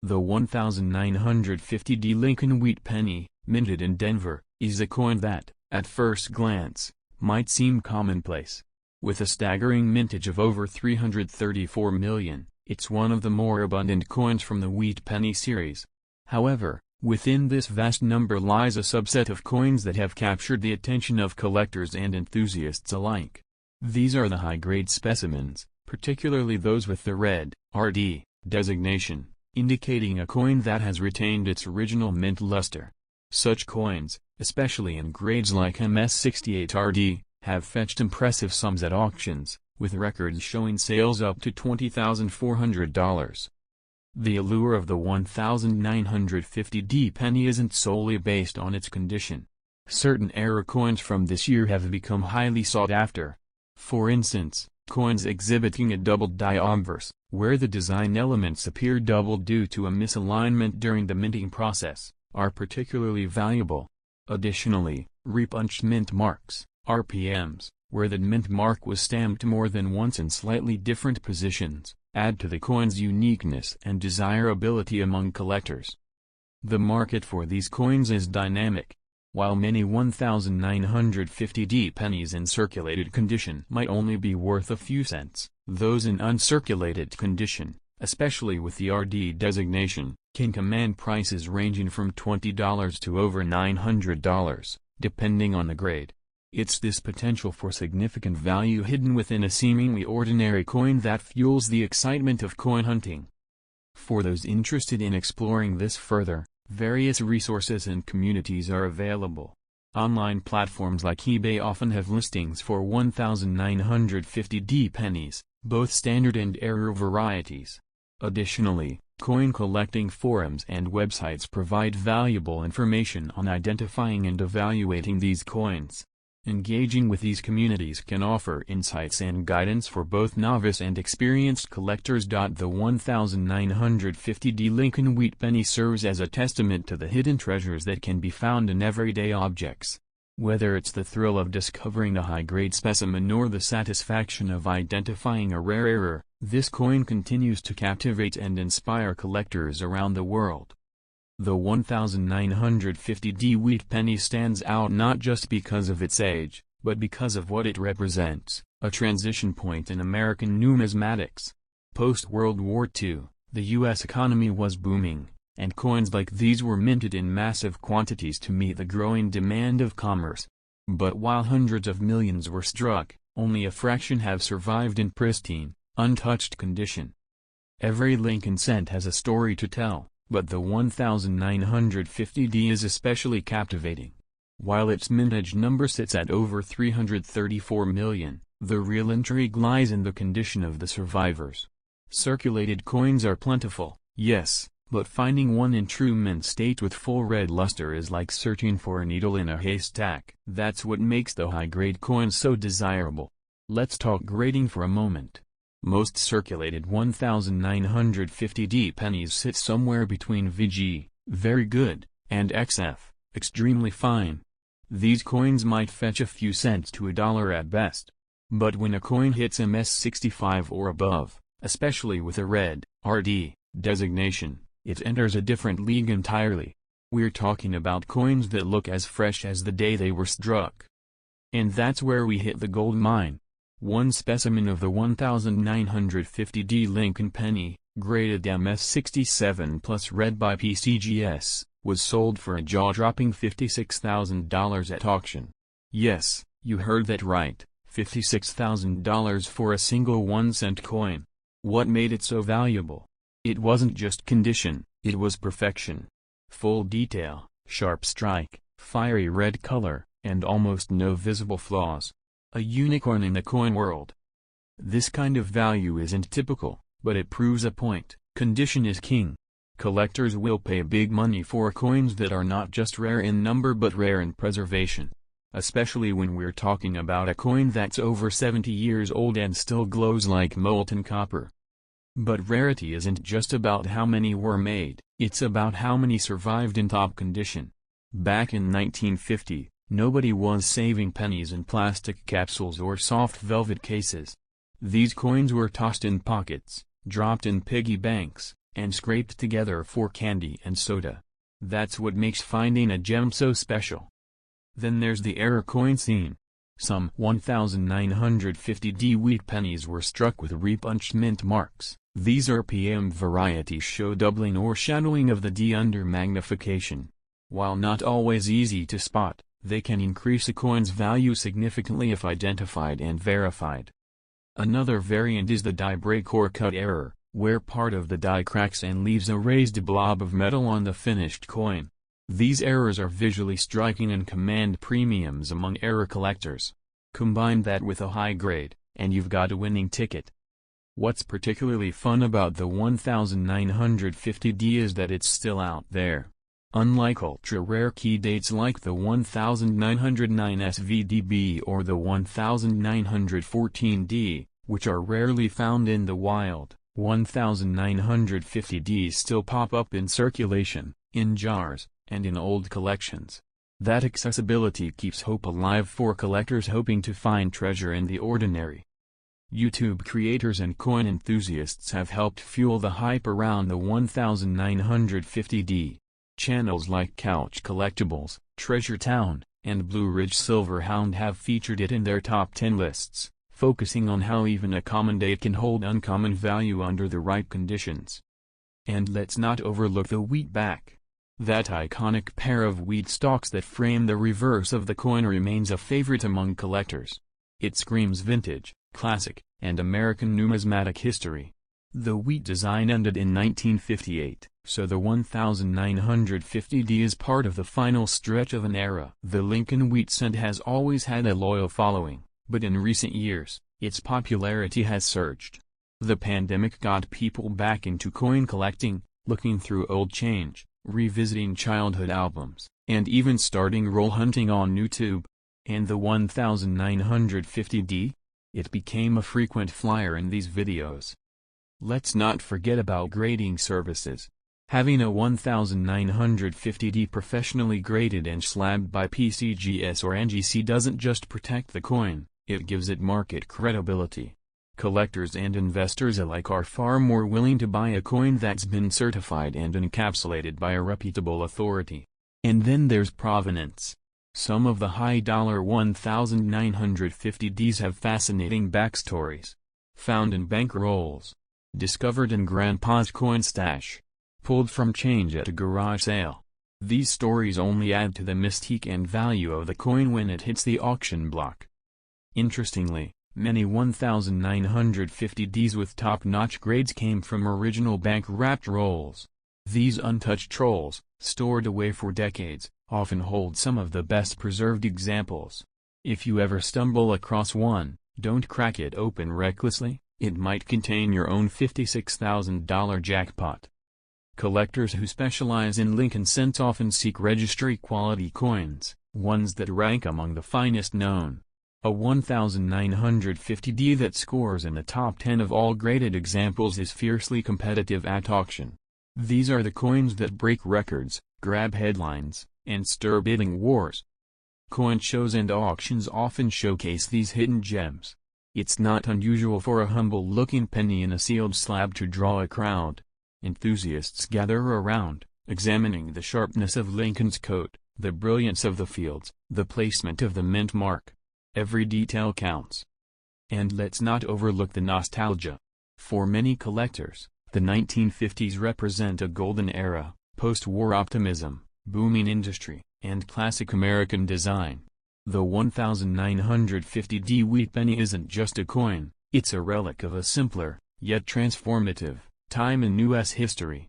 The 1950D Lincoln Wheat Penny, minted in Denver, is a coin that, at first glance, might seem commonplace. With a staggering mintage of over 334 million, it's one of the more abundant coins from the Wheat Penny series. However, within this vast number lies a subset of coins that have captured the attention of collectors and enthusiasts alike. These are the high-grade specimens, particularly those with the red RD designation, indicating a coin that has retained its original mint luster. Such coins, especially in grades like MS68RD, have fetched impressive sums at auctions, with records showing sales up to $20,400. The allure of the 1950D penny isn't solely based on its condition. Certain era coins from this year have become highly sought after. For instance, coins exhibiting a doubled die obverse, where the design elements appear doubled due to a misalignment during the minting process, are particularly valuable. Additionally, repunched mint marks, RPMs, where the mint mark was stamped more than once in slightly different positions, add to the coin's uniqueness and desirability among collectors. The market for these coins is dynamic. While many 1950D pennies in circulated condition might only be worth a few cents, those in uncirculated condition, especially with the RD designation, can command prices ranging from $20 to over $900, depending on the grade. It's this potential for significant value hidden within a seemingly ordinary coin that fuels the excitement of coin hunting. For those interested in exploring this further, various resources and communities are available. Online platforms like eBay often have listings for 1950D pennies, both standard and error varieties. Additionally, coin collecting forums and websites provide valuable information on identifying and evaluating these coins. Engaging with these communities can offer insights and guidance for both novice and experienced collectors. The 1950D Lincoln Wheat Penny serves as a testament to the hidden treasures that can be found in everyday objects. Whether it's the thrill of discovering a high-grade specimen or the satisfaction of identifying a rare error, this coin continues to captivate and inspire collectors around the world. The 1950D Wheat Penny stands out not just because of its age, but because of what it represents, a transition point in American numismatics. Post-World War II, the U.S. economy was booming, and coins like these were minted in massive quantities to meet the growing demand of commerce. But while hundreds of millions were struck, only a fraction have survived in pristine, untouched condition. Every Lincoln cent has a story to tell, but the 1950D is especially captivating. While its mintage number sits at over 334 million, the real intrigue lies in the condition of the survivors. Circulated coins are plentiful, yes, but finding one in true mint state with full red luster is like searching for a needle in a haystack. That's what makes the high-grade coins so desirable. Let's talk grading for a moment. Most circulated 1950D pennies sit somewhere between VG, very good, and XF, extremely fine. These coins might fetch a few cents to $1 at best. But when a coin hits MS65 or above, especially with a red RD designation, it enters a different league entirely. We're talking about coins that look as fresh as the day they were struck. And that's where we hit the gold mine. One specimen of the 1950D Lincoln penny, graded MS67 plus read by PCGS, was sold for a jaw-dropping $56,000 at auction. Yes, you heard that right, $56,000 for a single 1-cent coin. What made it so valuable? It wasn't just condition, it was perfection. Full detail, sharp strike, fiery red color, and almost no visible flaws. A unicorn in the coin world. This kind of value isn't typical, but it proves a point: condition is king. Collectors will pay big money for coins that are not just rare in number but rare in preservation. Especially when we're talking about a coin that's over 70 years old and still glows like molten copper. But rarity isn't just about how many were made, it's about how many survived in top condition. Back in 1950, nobody was saving pennies in plastic capsules or soft velvet cases. These coins were tossed in pockets, dropped in piggy banks, and scraped together for candy and soda. That's what makes finding a gem so special. Then there's the error coin scene. Some 1950D wheat pennies were struck with repunched mint marks. These are PM varieties show doubling or shadowing of the D under magnification. While not always easy to spot, they can increase a coin's value significantly if identified and verified. Another variant is the die break or cut error, where part of the die cracks and leaves a raised blob of metal on the finished coin. These errors are visually striking and command premiums among error collectors. Combine that with a high grade, and you've got a winning ticket. What's particularly fun about the 1950D is that it's still out there. Unlike ultra-rare key dates like the 1909 SVDB or the 1914D, which are rarely found in the wild, 1950Ds still pop up in circulation, in jars, and in old collections. That accessibility keeps hope alive for collectors hoping to find treasure in the ordinary. YouTube creators and coin enthusiasts have helped fuel the hype around the 1950D. Channels like Couch Collectibles, Treasure Town, and Blue Ridge Silverhound have featured it in their top 10 lists, focusing on how even a common date can hold uncommon value under the right conditions. And let's not overlook the wheatback. That iconic pair of wheat stalks that frame the reverse of the coin remains a favorite among collectors. It screams vintage, classic, and American numismatic history. The wheat design ended in 1958, so the 1950D is part of the final stretch of an era. The Lincoln wheat cent has always had a loyal following, but in recent years, its popularity has surged. The pandemic got people back into coin collecting, looking through old change, revisiting childhood albums, and even starting roll hunting on YouTube. And the 1950D? It became a frequent flyer in these videos. Let's not forget about grading services. Having a 1950D professionally graded and slabbed by PCGS or NGC doesn't just protect the coin, it gives it market credibility. Collectors and investors alike are far more willing to buy a coin that's been certified and encapsulated by a reputable authority. And then there's provenance. Some of the high-dollar 1950Ds have fascinating backstories. Found in bank rolls. Discovered in Grandpa's coin stash. Pulled from change at a garage sale. These stories only add to the mystique and value of the coin when it hits the auction block. Interestingly, many 1950Ds with top-notch grades came from original bank-wrapped rolls. These untouched rolls, stored away for decades, often hold some of the best-preserved examples. If you ever stumble across one, don't crack it open recklessly. It might contain your own $56,000 jackpot. Collectors who specialize in Lincoln cents often seek registry-quality coins, ones that rank among the finest known. A 1950D that scores in the top 10 of all graded examples is fiercely competitive at auction. These are the coins that break records, grab headlines, and stir bidding wars. Coin shows and auctions often showcase these hidden gems. It's not unusual for a humble-looking penny in a sealed slab to draw a crowd. Enthusiasts gather around, examining the sharpness of Lincoln's coat, the brilliance of the fields, the placement of the mint mark. Every detail counts. And let's not overlook the nostalgia. For many collectors, the 1950s represent a golden era, post-war optimism, booming industry, and classic American design. The 1950D wheat penny isn't just a coin, it's a relic of a simpler, yet transformative, time in U.S. history.